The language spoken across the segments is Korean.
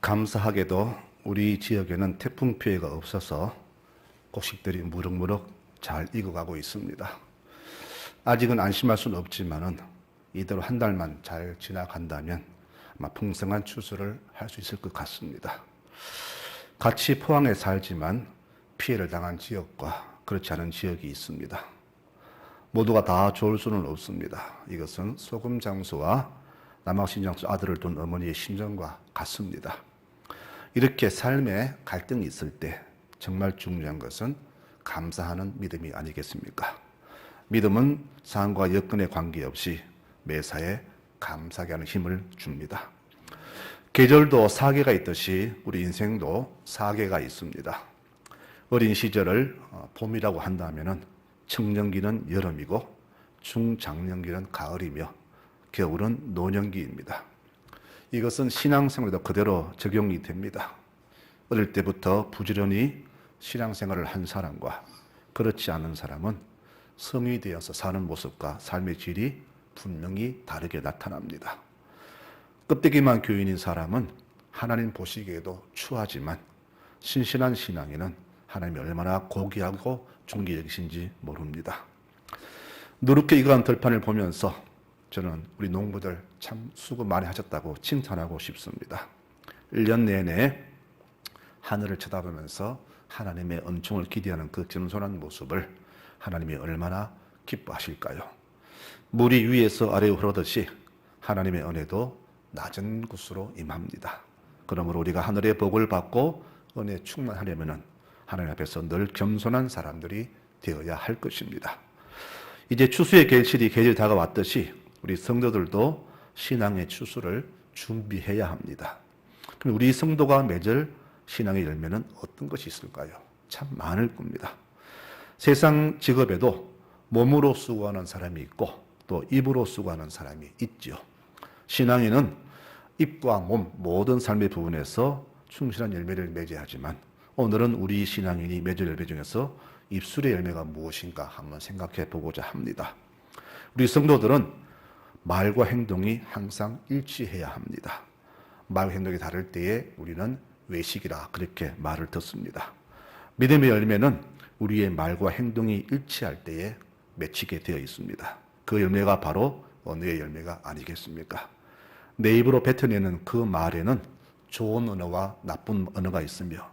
감사하게도 우리 지역에는 태풍 피해가 없어서 곡식들이 무럭무럭 잘 익어가고 있습니다. 아직은 안심할 수는 없지만은 이대로 한 달만 잘 지나간다면 아마 풍성한 추수를 할 수 있을 것 같습니다. 같이 포항에 살지만 피해를 당한 지역과 그렇지 않은 지역이 있습니다. 모두가 다 좋을 수는 없습니다. 이것은 소금 장수와 남학신 장수 아들을 둔 어머니의 심정과 같습니다. 이렇게 삶에 갈등이 있을 때 정말 중요한 것은 감사하는 믿음이 아니겠습니까? 믿음은 상황과 여건에 관계없이 매사에 감사하게 하는 힘을 줍니다. 계절도 4계가 있듯이 우리 인생도 4계가 있습니다. 어린 시절을 봄이라고 한다면 청년기는 여름이고 중장년기는 가을이며 겨울은 노년기입니다. 이것은 신앙생활에도 그대로 적용이 됩니다. 어릴 때부터 부지런히 신앙생활을 한 사람과 그렇지 않은 사람은 성이 되어서 사는 모습과 삶의 질이 분명히 다르게 나타납니다. 껍데기만 교인인 사람은 하나님 보시기에도 추하지만 신실한 신앙인은 하나님이 얼마나 고귀하고 존귀 여기신지 모릅니다. 누렇게 익어간 들판을 보면서 저는 우리 농부들 참 수고 많이 하셨다고 칭찬하고 싶습니다. 1년 내내 하늘을 쳐다보면서 하나님의 은총을 기대하는 그 겸손한 모습을 하나님이 얼마나 기뻐하실까요? 물이 위에서 아래로 흐르듯이 하나님의 은혜도 낮은 곳으로 임합니다. 그러므로 우리가 하늘의 복을 받고 은혜에 충만하려면 하나님 앞에서 늘 겸손한 사람들이 되어야 할 것입니다. 이제 추수의 계절이 다가왔듯이 우리 성도들도 신앙의 추수를 준비해야 합니다. 그럼 우리 성도가 맺을 신앙의 열매는 어떤 것이 있을까요? 참 많을 겁니다. 세상 직업에도 몸으로 수고하는 사람이 있고 또 입으로 수고하는 사람이 있죠. 신앙인은 입과 몸 모든 삶의 부분에서 충실한 열매를 맺어야 하지만 오늘은 우리 신앙인이 맺을 열매 중에서 입술의 열매가 무엇인가 한번 생각해 보고자 합니다. 우리 성도들은 말과 행동이 항상 일치해야 합니다. 말과 행동이 다를 때에 우리는 외식이라 그렇게 말을 듣습니다. 믿음의 열매는 우리의 말과 행동이 일치할 때에 맺히게 되어 있습니다. 그 열매가 바로 언어의 열매가 아니겠습니까? 내 입으로 뱉어내는 그 말에는 좋은 언어와 나쁜 언어가 있으며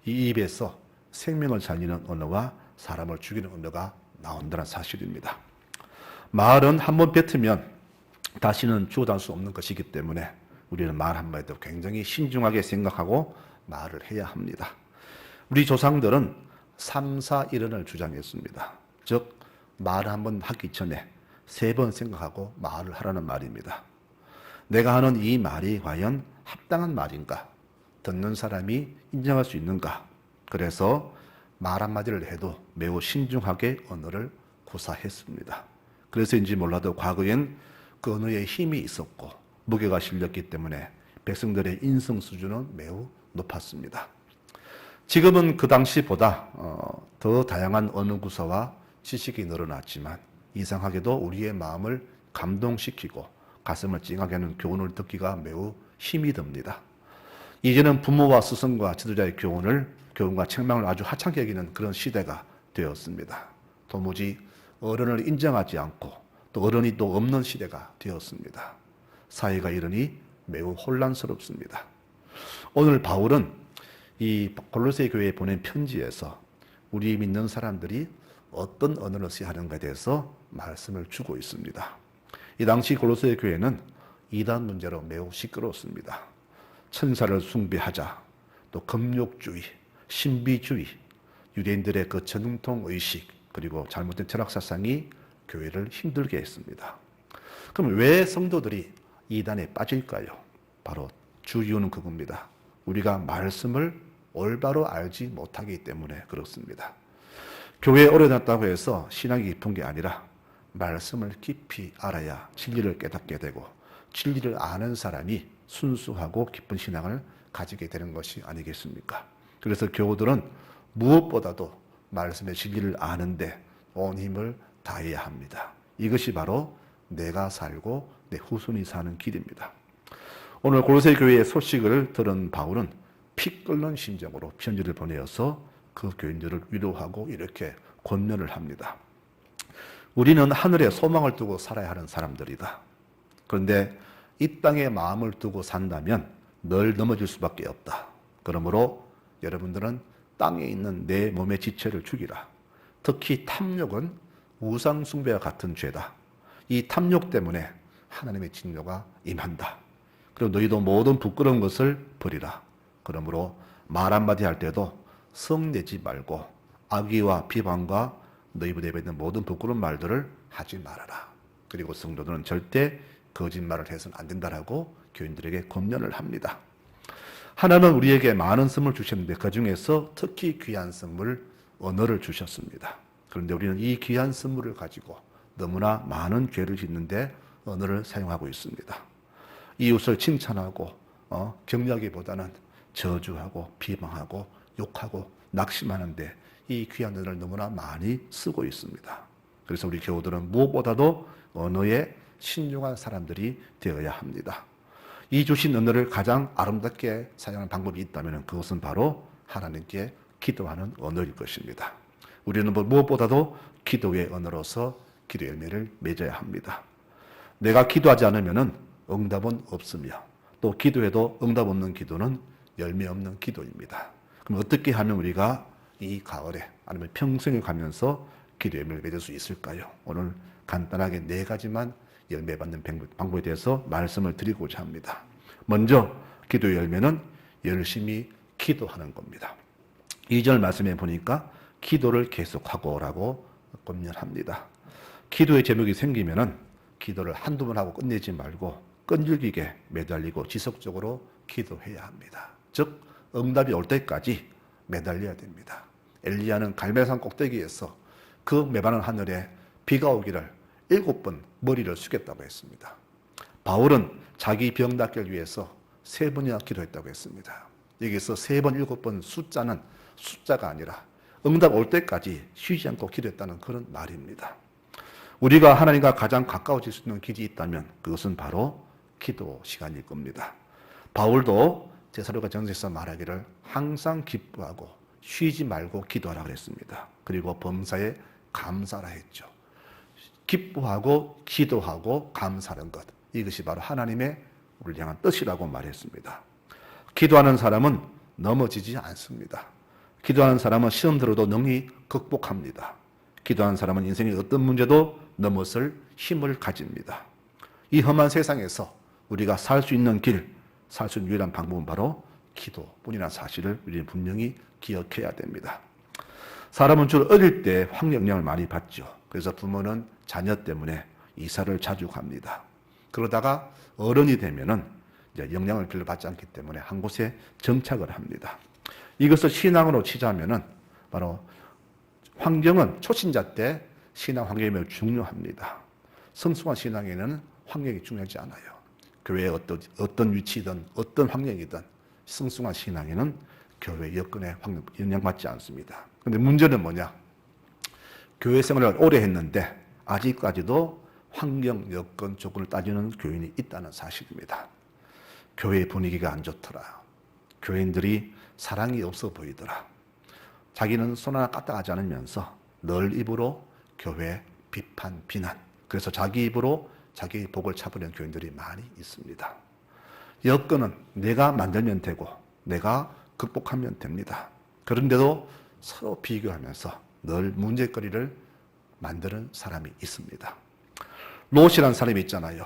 이 입에서 생명을 살리는 언어와 사람을 죽이는 언어가 나온다는 사실입니다. 말은 한번 뱉으면 다시는 주워담을 수 없는 것이기 때문에 우리는 말 한마디도 굉장히 신중하게 생각하고 말을 해야 합니다. 우리 조상들은 3, 4, 1원을 주장했습니다. 즉 말을 한번 하기 전에 3번 생각하고 말을 하라는 말입니다. 내가 하는 이 말이 과연 합당한 말인가? 듣는 사람이 인정할 수 있는가? 그래서 말 한마디를 해도 매우 신중하게 언어를 구사했습니다. 그래서인지 몰라도 과거엔 그 언어에 힘이 있었고 무게가 실렸기 때문에 백성들의 인성 수준은 매우 높았습니다. 지금은 그 당시보다 더 다양한 언어 구사와 지식이 늘어났지만 이상하게도 우리의 마음을 감동시키고 가슴을 찡하게 하는 교훈을 듣기가 매우 힘이 듭니다. 이제는 부모와 스승과 지도자의 교훈과 책망을 아주 하찮게 여기는 그런 시대가 되었습니다. 도무지 어른을 인정하지 않고 또 어른이 또 없는 시대가 되었습니다. 사회가 이러니 매우 혼란스럽습니다. 오늘 바울은 이 골로새 교회에 보낸 편지에서 우리 믿는 사람들이 어떤 언어를 써야 하는가에 대해서 말씀을 주고 있습니다. 이 당시 골로새 교회는 이단 문제로 매우 시끄러웠습니다. 천사를 숭배하자, 또 금욕주의, 신비주의, 유대인들의 그 전통통 의식, 그리고 잘못된 철학 사상이 교회를 힘들게 했습니다. 그럼 왜 성도들이 이단에 빠질까요? 바로 주 이유는 그겁니다. 우리가 말씀을 올바로 알지 못하기 때문에 그렇습니다. 교회에 오래됐다고 해서 신앙이 깊은 게 아니라 말씀을 깊이 알아야 진리를 깨닫게 되고 진리를 아는 사람이 순수하고 깊은 신앙을 가지게 되는 것이 아니겠습니까? 그래서 교우들은 무엇보다도 말씀의 진리를 아는데 온 힘을 다해야 합니다. 이것이 바로 내가 살고 내 후손이 사는 길입니다. 오늘 골로새 교회의 소식을 들은 바울은 피 끓는 심정으로 편지를 보내어서 그 교인들을 위로하고 이렇게 권면을 합니다. 우리는 하늘에 소망을 두고 살아야 하는 사람들이다. 그런데 이 땅에 마음을 두고 산다면 늘 넘어질 수밖에 없다. 그러므로 여러분들은 땅에 있는 내 몸의 지체를 죽이라. 특히 탐욕은 우상 숭배와 같은 죄다. 이 탐욕 때문에 하나님의 진노가 임한다. 그리고 너희도 모든 부끄러운 것을 버리라. 그러므로 말 한마디 할 때도 성내지 말고 악의와 비방과 너희 입에 있는 모든 부끄러운 말들을 하지 말아라. 그리고 성도들은 절대 거짓말을 해서는 안 된다라고 교인들에게 권면을 합니다. 하나님은 우리에게 많은 선물을 주셨는데 그 중에서 특히 귀한 선물, 언어를 주셨습니다. 그런데 우리는 이 귀한 선물을 가지고 너무나 많은 죄를 짓는데 언어를 사용하고 있습니다. 이웃을 칭찬하고 격려하기보다는 저주하고 비방하고 욕하고 낙심하는데 이 귀한 언어를 너무나 많이 쓰고 있습니다. 그래서 우리 교우들은 무엇보다도 언어에 신중한 사람들이 되어야 합니다. 이 주신 언어를 가장 아름답게 사용하는 방법이 있다면 그것은 바로 하나님께 기도하는 언어일 것입니다. 우리는 무엇보다도 기도의 언어로서 기도 열매를 맺어야 합니다. 내가 기도하지 않으면 응답은 없으며 또 기도해도 응답 없는 기도는 열매 없는 기도입니다. 그럼 어떻게 하면 우리가 이 가을에 아니면 평생을 가면서 기도 열매를 맺을 수 있을까요? 오늘 간단하게 4가지만 열매 받는 방법에 대해서 말씀을 드리고자 합니다. 먼저 기도 열매는 열심히 기도하는 겁니다. 2절 말씀에 보니까 기도를 계속하고라고 권면합니다. 기도의 제목이 생기면은 기도를 한두 번 하고 끝내지 말고 끈질기게 매달리고 지속적으로 기도해야 합니다. 즉 응답이 올 때까지 매달려야 됩니다. 엘리야는 갈멜산 꼭대기에서 그 메마른 하늘에 비가 오기를 7번 머리를 숙였다고 했습니다. 바울은 자기 병 낫기를 위해서 3번이나 기도했다고 했습니다. 여기서 3번, 7번 숫자는 숫자가 아니라 응답 올 때까지 쉬지 않고 기도했다는 그런 말입니다. 우리가 하나님과 가장 가까워질 수 있는 길이 있다면 그것은 바로 기도 시간일 겁니다. 바울도 데살로니가 전서에서 말하기를 항상 기뻐하고 쉬지 말고 기도하라 그랬습니다. 그리고 범사에 감사라 했죠. 기뻐하고 기도하고 감사하는 것, 이것이 바로 하나님의 우리를 향한 뜻이라고 말했습니다. 기도하는 사람은 넘어지지 않습니다. 기도하는 사람은 시험 들어도 능히 극복합니다. 기도하는 사람은 인생의 어떤 문제도 넘어설 힘을 가집니다. 이 험한 세상에서 우리가 살 수 있는 길, 살 수 있는 유일한 방법은 바로 기도뿐이라는 사실을 우리는 분명히 기억해야 됩니다. 사람은 주로 어릴 때 환경 영향을 많이 받죠. 그래서 부모는 자녀 때문에 이사를 자주 갑니다. 그러다가 어른이 되면은 이제 영향을 별로 받지 않기 때문에 한 곳에 정착을 합니다. 이것을 신앙으로 치자면은 바로 환경은 초신자 때 신앙 환경이 매우 중요합니다. 성숙한 신앙에는 환경이 중요하지 않아요. 교회의 어떤 위치든 어떤 환경이든 성숙한 신앙에는 교회 여건에 영향받지 않습니다. 그런데 문제는 뭐냐? 교회 생활을 오래 했는데 아직까지도 환경, 여건, 조건을 따지는 교인이 있다는 사실입니다. 교회 분위기가 안 좋더라. 교인들이 사랑이 없어 보이더라. 자기는 손 하나 까딱하지 않으면서 늘 입으로 교회 비판, 비난. 그래서 자기 입으로 자기 복을 차버리는 교인들이 많이 있습니다. 여건은 내가 만들면 되고 내가 극복하면 됩니다. 그런데도 서로 비교하면서 늘 문제거리를 만드는 사람이 있습니다. 롯이라는 사람이 있잖아요.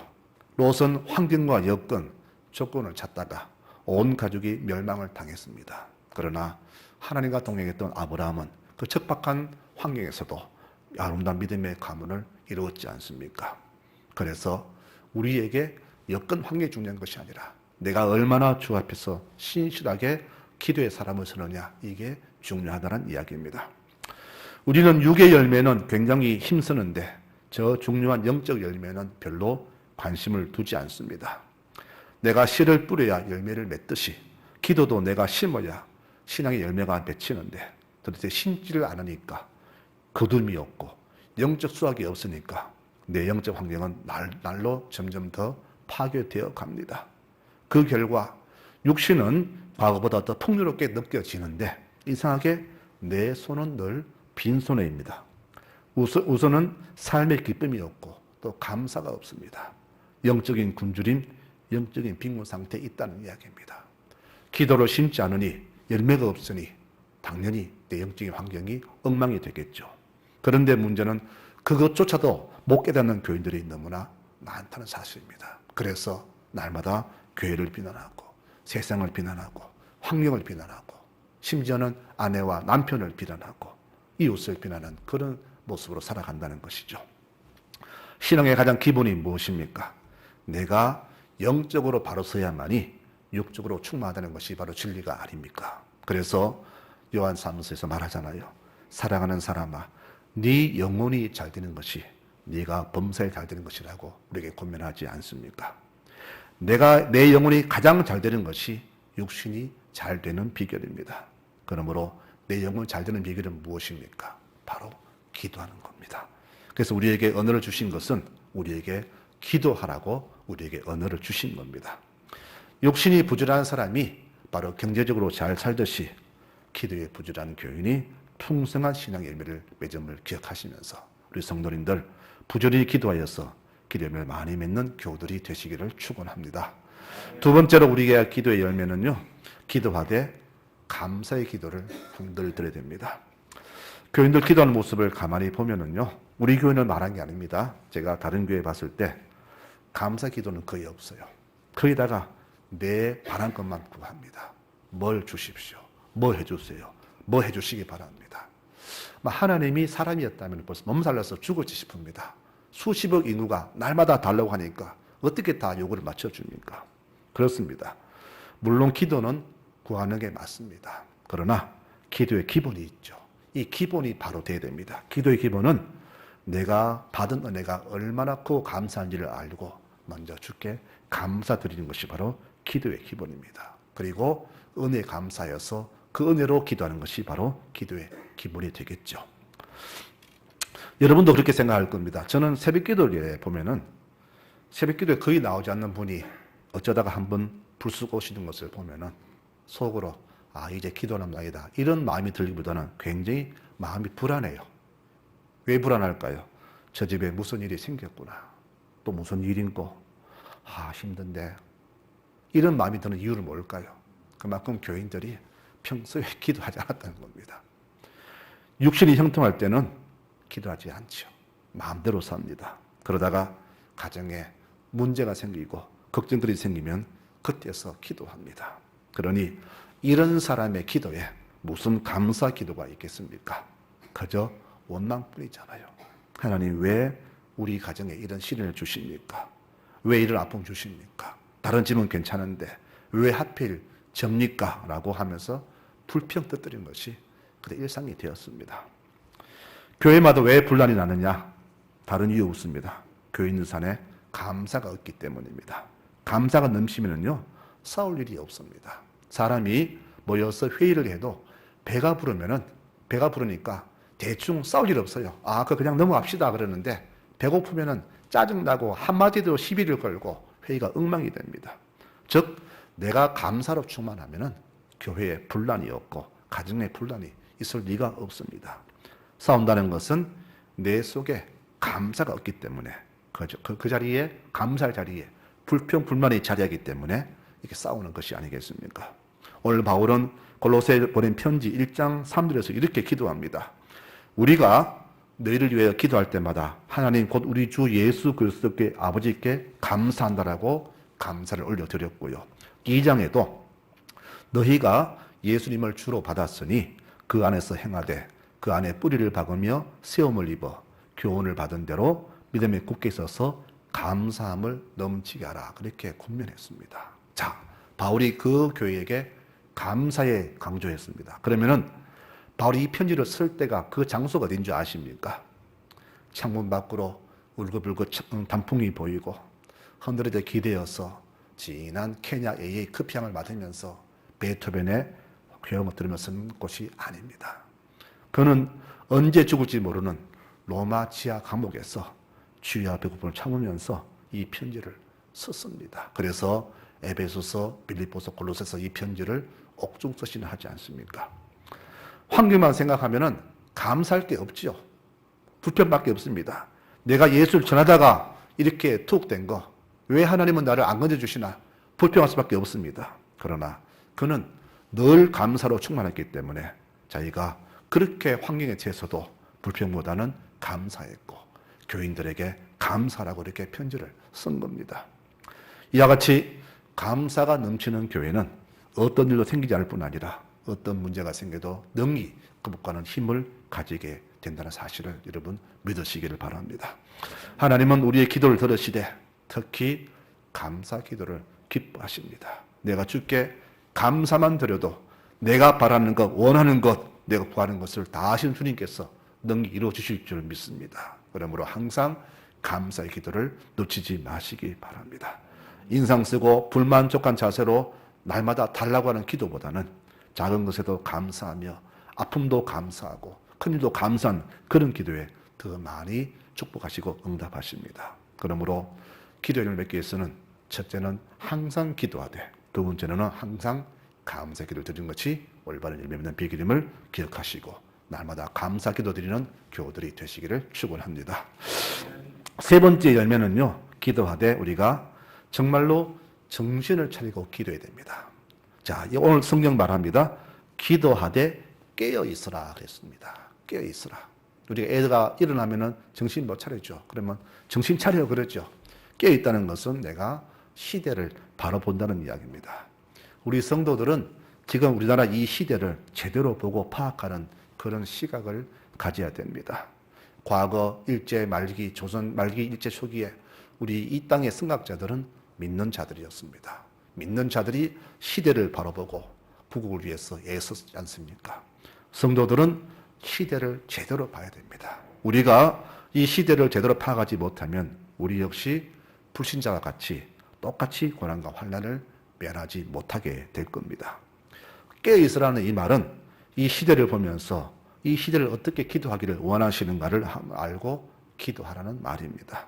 롯은 환경과 여건, 조건을 찾다가 온 가족이 멸망을 당했습니다. 그러나 하나님과 동행했던 아브라함은 그 척박한 환경에서도 아름다운 믿음의 가문을 이루었지 않습니까? 그래서 우리에게 여건 환경이 중요한 것이 아니라 내가 얼마나 주 앞에서 신실하게 기도의 사람을 서느냐, 이게 중요하다는 이야기입니다. 우리는 육의 열매는 굉장히 힘쓰는데 저 중요한 영적 열매는 별로 관심을 두지 않습니다. 내가 씨를 뿌려야 열매를 맺듯이 기도도 내가 심어야 신앙의 열매가 맺히는데 도대체 심지를 않으니까 거둠이 없고 영적 수확이 없으니까 내 영적 환경은 날로 점점 더 파괴되어 갑니다. 그 결과 육신은 과거보다 더 풍요롭게 느껴지는데 이상하게 내 손은 늘 빈손해입니다. 우선은 삶의 기쁨이 없고 또 감사가 없습니다. 영적인 굶주림, 영적인 빈곤 상태에 있다는 이야기입니다. 기도를 심지 않으니 열매가 없으니 당연히 내 영적인 환경이 엉망이 되겠죠. 그런데 문제는 그것조차도 못 깨닫는 교인들이 너무나 많다는 사실입니다. 그래서 날마다 교회를 비난하고 세상을 비난하고 환경을 비난하고 심지어는 아내와 남편을 비난하고 이웃을 비난하는 그런 모습으로 살아간다는 것이죠. 신앙의 가장 기본이 무엇입니까? 내가 영적으로 바로 서야만이 육적으로 충만하다는 것이 바로 진리가 아닙니까? 그래서 요한 3서에서 말하잖아요. 사랑하는 사람아, 네 영혼이 잘 되는 것이 네가 범사에 잘 되는 것이라고 우리에게 권면하지 않습니까? 내 영혼이 가장 잘 되는 것이 육신이 잘 되는 비결입니다. 그러므로 내 영혼 잘 되는 비결은 무엇입니까? 바로 기도하는 겁니다. 그래서 우리에게 언어를 주신 것은 우리에게 기도하라고 우리에게 언어를 주신 겁니다. 육신이 부지런한 사람이 바로 경제적으로 잘 살듯이 기도에 부지런한 교인이 풍성한 신앙의 열매를 맺음을 기억하시면서 우리 성도님들 부지런히 기도하여서 기도 열매를 많이 맺는 교우들이 되시기를 축원합니다. 두 번째로 우리의 기도의 열매는요, 기도하되 감사의 기도를 늘 드려야 됩니다. 교인들 기도하는 모습을 가만히 보면은요, 우리 교회는 말한 게 아닙니다. 제가 다른 교회 봤을 때 감사 기도는 거의 없어요. 거기다가 내 바란 것만 구합니다. 뭘 주십시오. 뭐 해주세요. 뭐 해주시기 바랍니다. 하나님이 사람이었다면 벌써 몸살나서 죽을지 싶습니다. 수십억 인구가 날마다 달라고 하니까 어떻게 다 요구를 맞춰줍니까? 그렇습니다. 물론 기도는 구하는 게 맞습니다. 그러나 기도의 기본이 있죠. 이 기본이 바로 돼야 됩니다. 기도의 기본은 내가 받은 은혜가 얼마나 크고 감사한지를 알고 먼저 주께 감사드리는 것이 바로 기도의 기본입니다. 그리고 은혜에 감사해서 그 은혜로 기도하는 것이 바로 기도의 기본이 되겠죠. 여러분도 그렇게 생각할 겁니다. 저는 새벽 기도에 보면은 새벽 기도에 거의 나오지 않는 분이 어쩌다가 한번 불쑥 오시는 것을 보면은 속으로 이제 기도하는 날이다 이런 마음이 들기보다는 굉장히 마음이 불안해요. 왜 불안할까요? 저 집에 무슨 일이 생겼구나. 또 무슨 일인고 힘든데 이런 마음이 드는 이유는 뭘까요? 그만큼 교인들이 평소에 기도하지 않았다는 겁니다. 육신이 형통할 때는 기도하지 않죠. 마음대로 삽니다. 그러다가 가정에 문제가 생기고 걱정들이 생기면 그때서 기도합니다. 그러니 이런 사람의 기도에 무슨 감사 기도가 있겠습니까? 그저 원망뿐이잖아요. 하나님 왜 우리 가정에 이런 시련을 주십니까? 왜 이런 아픔 주십니까? 다른 집은 괜찮은데 왜 하필 접니까? 라고 하면서 불평 터뜨린 것이 그때 일상이 되었습니다. 교회마다 왜 분란이 나느냐? 다른 이유 없습니다. 교회 있는 산에 감사가 없기 때문입니다. 감사가 넘치면은요, 싸울 일이 없습니다. 사람이 모여서 회의를 해도 배가 부르니까 대충 싸울 일 없어요. 그거 그냥 넘어갑시다 그러는데 배고프면은 짜증나고 한마디도 시비를 걸고 회의가 엉망이 됩니다. 즉 내가 감사로 충만하면은 교회에 분란이 없고 가정에 분란이 있을 리가 없습니다. 싸운다는 것은 내 속에 감사가 없기 때문에 그 자리에 감사할 자리에 불평 불만이 자리하기 때문에 이렇게 싸우는 것이 아니겠습니까? 오늘 바울은 골로새에 보낸 편지 1장 3절에서 이렇게 기도합니다. 우리가 너희를 위하여 기도할 때마다 하나님 곧 우리 주 예수 그리스도께 아버지께 감사한다라고 감사를 올려드렸고요. 2장에도 너희가 예수님을 주로 받았으니 그 안에서 행하되 그 안에 뿌리를 박으며 세움을 입어 교훈을 받은 대로 믿음에 굳게 있어서 감사함을 넘치게 하라. 그렇게 권면했습니다. 자, 바울이 그 교회에게 감사에 강조했습니다. 그러면은 바울이 이 편지를 쓸 때가 그 장소가 어딘 줄 아십니까? 창문 밖으로 울긋불긋 단풍이 보이고 헌드레드에 기대어서 진한 케냐 AA 커피향을 맡으면서 베토벤의 교향을 들으면서 쓰는 곳이 아닙니다. 그는 언제 죽을지 모르는 로마 지하 감옥에서 주야 배고픔을 참으면서 이 편지를 썼습니다. 그래서 에베소서, 빌립보서, 골로새서 이 편지를 옥중 쓰시는 하지 않습니까? 환경만 생각하면은 감사할 게 없죠. 불편밖에 없습니다. 내가 예수를 전하다가 이렇게 툭 된 거, 왜 하나님은 나를 안 건져주시나? 불평할 수밖에 없습니다. 그러나 그는 늘 감사로 충만했기 때문에 자기가 그렇게 환경에 처해서도 불평보다는 감사했고 교인들에게 감사라고 이렇게 편지를 쓴 겁니다. 이와 같이 감사가 넘치는 교회는 어떤 일도 생기지 않을 뿐 아니라 어떤 문제가 생겨도 능히 극복하는 힘을 가지게 된다는 사실을 여러분 믿으시기를 바랍니다. 하나님은 우리의 기도를 들으시되 특히 감사 기도를 기뻐하십니다. 내가 주께 감사만 드려도 내가 바라는 것, 원하는 것, 내가 구하는 것을 다 하신 주님께서 능히 이루어 주실 줄 믿습니다. 그러므로 항상 감사의 기도를 놓치지 마시기 바랍니다. 인상 쓰고 불만족한 자세로 날마다 달라고 하는 기도보다는 작은 것에도 감사하며 아픔도 감사하고 큰일도 감사한 그런 기도에 더 많이 축복하시고 응답하십니다. 그러므로 기도를 맺기 위해서는 첫째는 항상 기도하되 두 번째는 항상 감사 기도를 드리는 것이 올바른 열매 맺는 비결임을 기억하시고 날마다 감사 기도 드리는 교우들이 되시기를 축원합니다. 세 번째 열매는요, 기도하되 우리가 정말로 정신을 차리고 기도해야 됩니다. 자, 오늘 성경 말합니다. 기도하되 깨어 있으라 그랬습니다. 깨어 있으라. 우리가 애가 일어나면은 정신 못 차리죠. 그러면 정신 차려 그러죠. 깨어 있다는 것은 내가 시대를 바로 본다는 이야기입니다. 우리 성도들은 지금 우리나라 이 시대를 제대로 보고 파악하는 그런 시각을 가져야 됩니다. 과거 일제 말기, 조선 말기 일제 초기에 우리 이 땅의 성학자들은 믿는 자들이었습니다. 믿는 자들이 시대를 바로 보고 부국을 위해서 애썼지 않습니까? 성도들은 시대를 제대로 봐야 됩니다. 우리가 이 시대를 제대로 파악하지 못하면 우리 역시 불신자와 같이 똑같이 고난과 환난을 면하지 못하게 될 겁니다. 깨어있으라는 이 말은 이 시대를 보면서 이 시대를 어떻게 기도하기를 원하시는가를 알고 기도하라는 말입니다.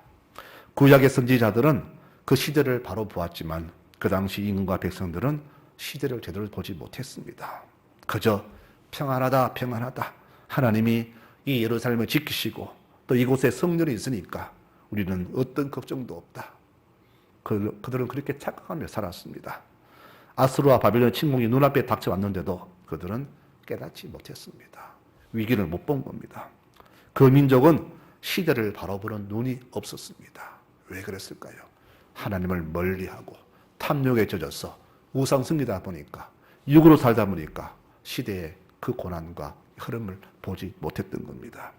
구약의 선지자들은 그 시대를 바로 보았지만 그 당시 임금과 백성들은 시대를 제대로 보지 못했습니다. 그저 평안하다 평안하다 하나님이 이 예루살렘을 지키시고 또 이곳에 성전이 있으니까 우리는 어떤 걱정도 없다. 그들은 그렇게 착각하며 살았습니다. 아수르와 바벨론 침공이 눈앞에 닥쳐왔는데도 그들은 깨닫지 못했습니다. 위기를 못 본 겁니다. 그 민족은 시대를 바로 보는 눈이 없었습니다. 왜 그랬을까요? 하나님을 멀리하고 탐욕에 젖어서 우상 숭배다 보니까 육으로 살다 보니까 시대의 그 고난과 흐름을 보지 못했던 겁니다.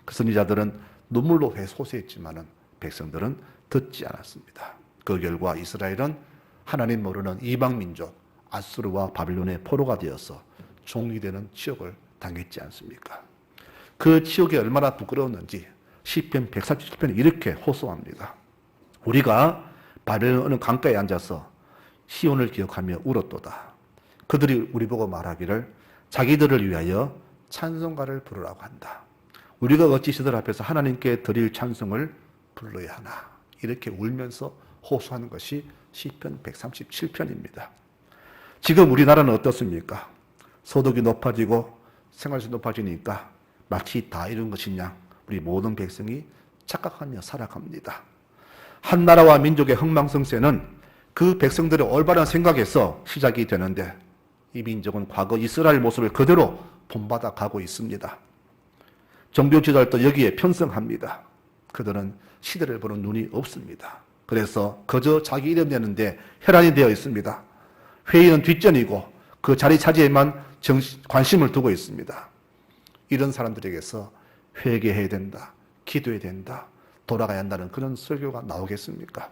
그 선지자들은 눈물로 호소했지만은 백성들은 듣지 않았습니다. 그 결과 이스라엘은 하나님 모르는 이방 민족 아수르와 바빌론의 포로가 되어서 종이 되는 치욕을 당했지 않습니까? 그 치욕이 얼마나 부끄러웠는지 시편 147편에 이렇게 호소합니다. 우리가 바벨론 어느 강가에 앉아서 시온을 기억하며 울었도다. 그들이 우리 보고 말하기를 자기들을 위하여 찬송가를 부르라고 한다. 우리가 어찌 시들 앞에서 하나님께 드릴 찬송을 불러야 하나. 이렇게 울면서 호소하는 것이 시편 137편입니다. 지금 우리나라는 어떻습니까? 소득이 높아지고 생활수 높아지니까 마치 다 이룬 것이냐 우리 모든 백성이 착각하며 살아갑니다. 한 나라와 민족의 흥망성쇠는 그 백성들의 올바른 생각에서 시작이 되는데 이 민족은 과거 이스라엘 모습을 그대로 본받아 가고 있습니다. 종교 지도자도 여기에 편성합니다. 그들은 시대를 보는 눈이 없습니다. 그래서 그저 자기 이름 내는데 혈안이 되어 있습니다. 회의는 뒷전이고 그 자리 차지에만 관심을 두고 있습니다. 이런 사람들에게서 회개해야 된다, 기도해야 된다, 돌아가야 한다는 그런 설교가 나오겠습니까?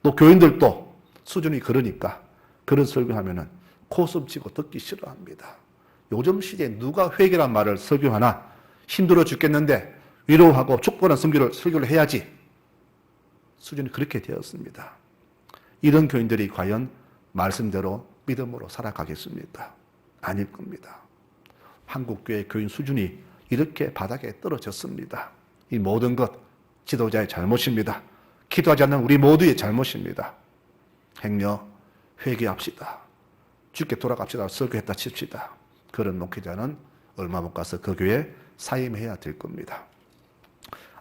또 교인들도 수준이 그러니까 그런 설교하면은 코웃음 치고 듣기 싫어합니다. 요즘 시대에 누가 회개란 말을 설교하나 힘들어 죽겠는데 위로하고 축복하는 설교를 해야지. 수준이 그렇게 되었습니다. 이런 교인들이 과연 말씀대로 믿음으로 살아가겠습니까? 아닐 겁니다. 한국교회 교인 수준이 이렇게 바닥에 떨어졌습니다. 이 모든 것 지도자의 잘못입니다. 기도하지 않는 우리 모두의 잘못입니다. 행여 회개합시다. 주께 돌아갑시다. 설교했다 칩시다. 그런 목회자는 얼마 못 가서 그 교회에 사임해야 될 겁니다.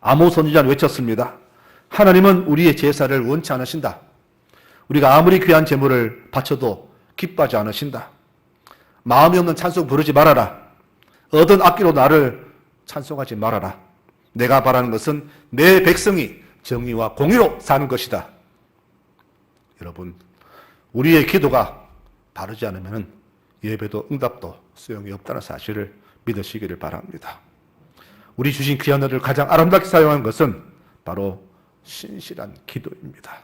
아모 선지자는 외쳤습니다. 하나님은 우리의 제사를 원치 않으신다. 우리가 아무리 귀한 제물을 바쳐도 기뻐하지 않으신다. 마음이 없는 찬송 부르지 말아라. 얻은 악기로 나를 찬송하지 말아라. 내가 바라는 것은 내 백성이 정의와 공의로 사는 것이다. 여러분, 우리의 기도가 바르지 않으면 예배도 응답도 소용이 없다는 사실을 믿으시기를 바랍니다. 우리 주신 귀한 은혜를 가장 아름답게 사용한 것은 바로 신실한 기도입니다.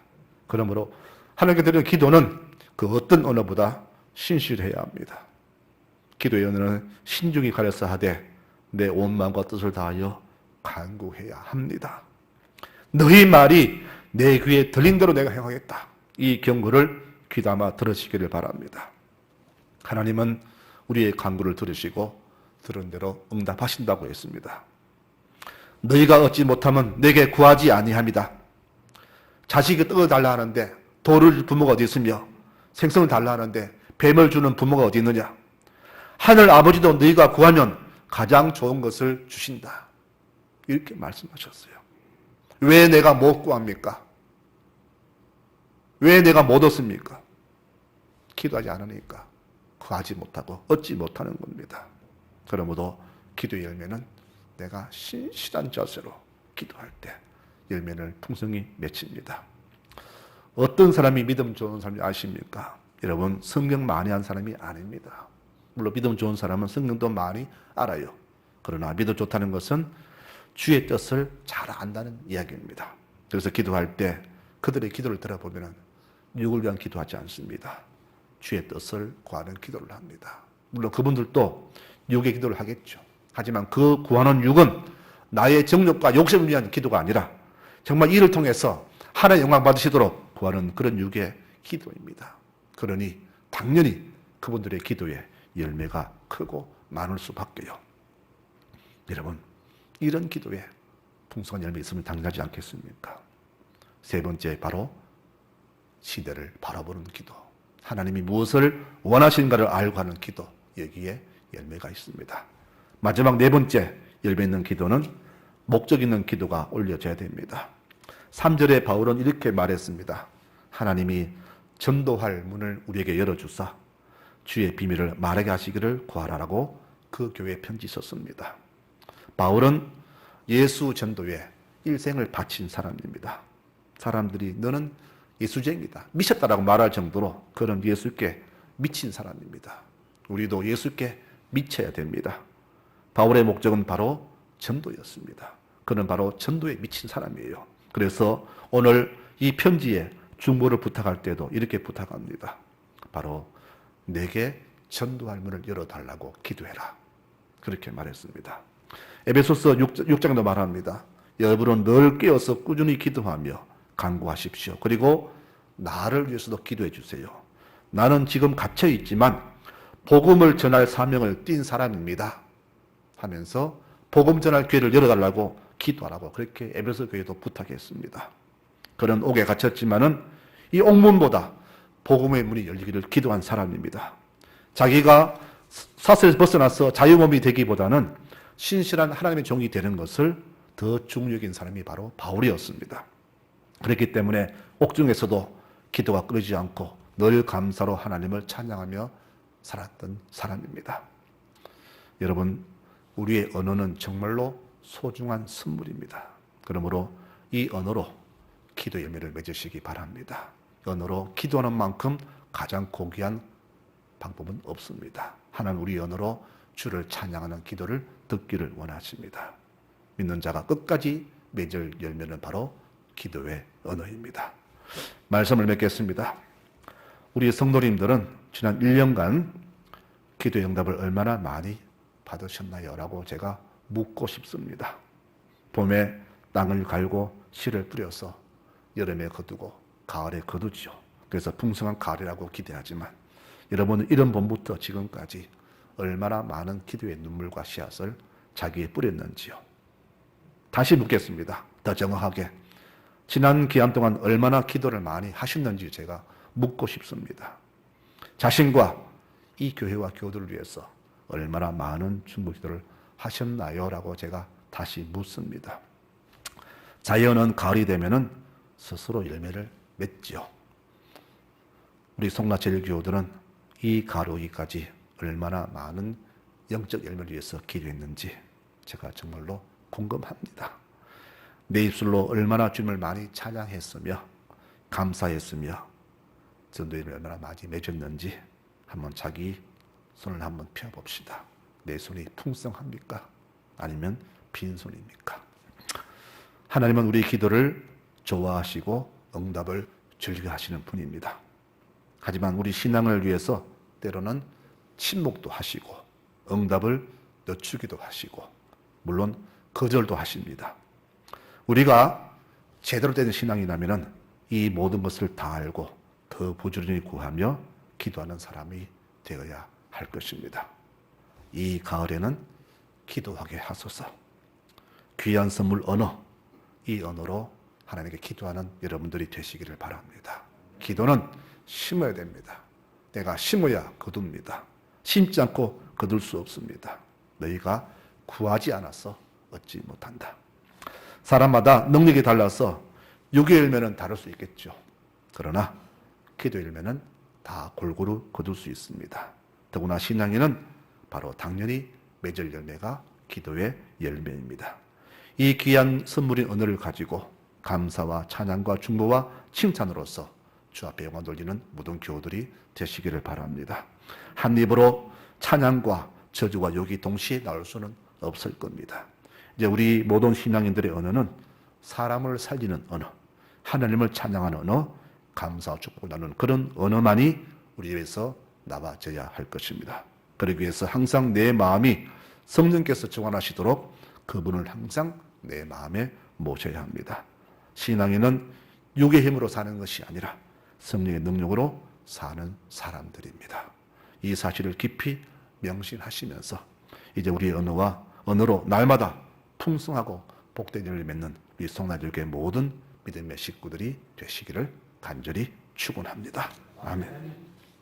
그러므로 하나님께 드리는 기도는 그 어떤 언어보다 신실해야 합니다. 기도의 언어는 신중히 가려서 하되 내 온 마음과 뜻을 다하여 간구해야 합니다. 너희 말이 내 귀에 들린 대로 내가 행하겠다. 이 경고를 귀담아 들으시기를 바랍니다. 하나님은 우리의 간구를 들으시고 들은 대로 응답하신다고 했습니다. 너희가 얻지 못하면 내게 구하지 아니함이다. 자식이 떡을 달라 하는데 돌을 줄 부모가 어디 있으며 생선을 달라 하는데 뱀을 주는 부모가 어디 있느냐. 하늘 아버지도 너희가 구하면 가장 좋은 것을 주신다. 이렇게 말씀하셨어요. 왜 내가 못 구합니까? 왜 내가 못 얻습니까? 기도하지 않으니까 구하지 못하고 얻지 못하는 겁니다. 그러므로 기도의 열매는 내가 신실한 자세로 기도할 때 열매를 풍성히 맺힙니다. 어떤 사람이 믿음 좋은 사람이 아십니까? 여러분, 성경 많이 한 사람이 아닙니다. 물론 믿음 좋은 사람은 성경도 많이 알아요. 그러나 믿음 좋다는 것은 주의 뜻을 잘 안다는 이야기입니다. 그래서 기도할 때 그들의 기도를 들어보면 육을 위한 기도하지 않습니다. 주의 뜻을 구하는 기도를 합니다. 물론 그분들도 육의 기도를 하겠죠. 하지만 그 구하는 육은 나의 정욕과 욕심을 위한 기도가 아니라 정말 이를 통해서 하나님의 영광 받으시도록 구하는 그런 육의 기도입니다. 그러니 당연히 그분들의 기도에 열매가 크고 많을 수밖에요. 여러분, 이런 기도에 풍성한 열매 있으면 당연하지 않겠습니까? 세 번째, 바로 시대를 바라보는 기도. 하나님이 무엇을 원하시는가를 알고 하는 기도. 여기에 열매가 있습니다. 마지막 네 번째 열매 있는 기도는 목적 있는 기도가 올려져야 됩니다. 3절에 바울은 이렇게 말했습니다. 하나님이 전도할 문을 우리에게 열어주사 주의 비밀을 말하게 하시기를 구하라라고 그 교회에 편지 썼습니다. 바울은 예수 전도에 일생을 바친 사람입니다. 사람들이 너는 예수쟁이다, 미쳤다라고 말할 정도로 그런 예수께 미친 사람입니다. 우리도 예수께 미쳐야 됩니다. 바울의 목적은 바로 전도였습니다. 그는 바로 전도에 미친 사람이에요. 그래서 오늘 이 편지에 중보를 부탁할 때도 이렇게 부탁합니다. 바로 내게 전도할 문을 열어달라고 기도해라. 그렇게 말했습니다. 에베소서 6장도 말합니다. 여러분은 늘 깨어서 꾸준히 기도하며 간구하십시오. 그리고 나를 위해서도 기도해 주세요. 나는 지금 갇혀 있지만 복음을 전할 사명을 띈 사람입니다. 하면서 복음 전할 기회를 열어달라고 기도하라고 그렇게 에베소 교회도 부탁했습니다. 그는 옥에 갇혔지만은 이 옥문보다 복음의 문이 열리기를 기도한 사람입니다. 자기가 사슬에서 벗어나서 자유몸이 되기보다는 신실한 하나님의 종이 되는 것을 더 중요히 사람이 바로 바울이었습니다. 그렇기 때문에 옥중에서도 기도가 끊이지 않고 늘 감사로 하나님을 찬양하며 살았던 사람입니다. 여러분, 우리의 언어는 정말로 소중한 선물입니다. 그러므로 이 언어로 기도 열매를 맺으시기 바랍니다. 언어로 기도하는 만큼 가장 고귀한 방법은 없습니다. 하나님 우리 언어로 주를 찬양하는 기도를 듣기를 원하십니다. 믿는 자가 끝까지 맺을 열매는 바로 기도의 언어입니다. 말씀을 맺겠습니다. 우리 성도님들은 지난 1년간 기도의 응답을 얼마나 많이 받으셨나요? 라고 제가 묻고 싶습니다. 봄에 땅을 갈고 씨를 뿌려서 여름에 거두고 가을에 거두죠. 그래서 풍성한 가을이라고 기대하지만 여러분은 이런 봄부터 지금까지 얼마나 많은 기도의 눈물과 씨앗을 자기에 뿌렸는지요. 다시 묻겠습니다. 더 정확하게 지난 기간 동안 얼마나 기도를 많이 하셨는지 제가 묻고 싶습니다. 자신과 이 교회와 교우들을 위해서 얼마나 많은 중보기도를 하셨나요? 라고 제가 다시 묻습니다. 자연은 가을이 되면은 스스로 열매를 맺지요. 우리 송라제일교우들은 이 가을 오기까지 얼마나 많은 영적 열매를 위해서 기도했는지 제가 정말로 궁금합니다. 내 입술로 얼마나 주님을 많이 찬양했으며 감사했으며 전도의 얼마나 많이 맺었는지 한번 자기 손을 한번 펴봅시다. 내 손이 풍성합니까? 아니면 빈손입니까? 하나님은 우리 기도를 좋아하시고 응답을 즐겨하시는 분입니다. 하지만 우리 신앙을 위해서 때로는 침묵도 하시고 응답을 늦추기도 하시고 물론 거절도 하십니다. 우리가 제대로 된 신앙이라면 이 모든 것을 다 알고 더 부지런히 구하며 기도하는 사람이 되어야 할 것입니다. 이 가을에는 기도하게 하소서. 귀한 선물 언어, 이 언어로 하나님께 기도하는 여러분들이 되시기를 바랍니다. 기도는 심어야 됩니다. 내가 심어야 거둡니다. 심지 않고 거둘 수 없습니다. 너희가 구하지 않아서 얻지 못한다. 사람마다 능력이 달라서 육의 열매는 다를 수 있겠죠. 그러나 기도 열매는 다 골고루 거둘 수 있습니다. 더구나 신앙에는 바로 당연히 맺을 열매가 기도의 열매입니다. 이 귀한 선물인 언어를 가지고 감사와 찬양과 중보와 칭찬으로서 주 앞에 영광 돌리는 모든 교우들이 되시기를 바랍니다. 한 입으로 찬양과 저주와 욕이 동시에 나올 수는 없을 겁니다. 이제 우리 모든 신앙인들의 언어는 사람을 살리는 언어, 하나님을 찬양하는 언어, 감사와 축복을 나누는 그런 언어만이 우리 입에서 나와져야 할 것입니다. 그러기 위해서 항상 내 마음이 성령께서 정환하시도록 그분을 항상 내 마음에 모셔야 합니다. 신앙인은 육의 힘으로 사는 것이 아니라 성령의 능력으로 사는 사람들입니다. 이 사실을 깊이 명심하시면서 이제 우리의 언어로 날마다 풍성하고 복된 일을 맺는 우리 송라교회 모든 믿음의 식구들이 되시기를 간절히 축원합니다. 아멘.